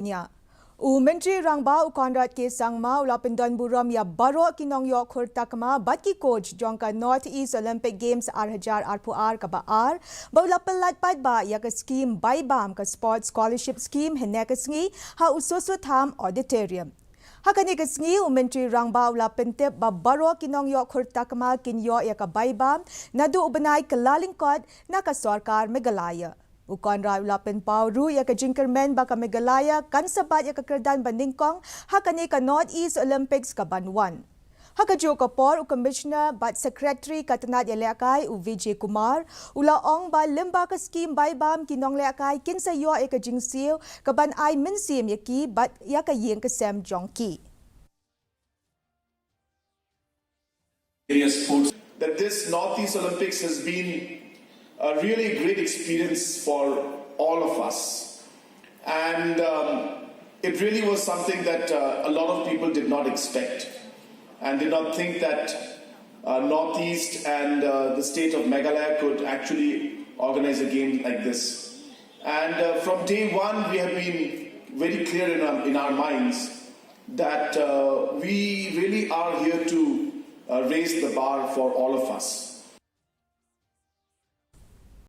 nya. Menteri Rangba Konrad K. Sangma ula Pyndonburom ya barok ki Nongiohkhur Takma batki coach jongka North East Olympic Games arhajar arpuar ka baar baula pelat pat ba ya ka scheme baibam ka sports scholarship scheme hene ka sngi ha ususu tham auditorium. Hakani ka sngi Menteri Rangba ula pentep ba barok ki Nongiohkhur Takma kinyo ya ka baibam nadu ubanai kelalingkot na ka sarkar megalaya. Konrad ulapen pauru ya ka jinkermen baka Megalaya kan sabat ya ka kerdan bandingkong hakani ka North East Olympics ka Banwan. Haka jo ka por u commissioner bat secretary ka Tnad Ialehkai u Vijay Kumar ula ong ba limba ka scheme baibam ki Nongiohkhur kinsa yo ka jingsiu ka ban ai minsim yaki bat ya ka yeng ka sem jongki. That this North East Olympics has been a really great experience for all of us, and it really was something that a lot of people did not expect and did not think that Northeast and the state of Meghalaya could actually organize a game like this. And from day one we have been very clear in our minds that we really are here to raise the bar for all of us.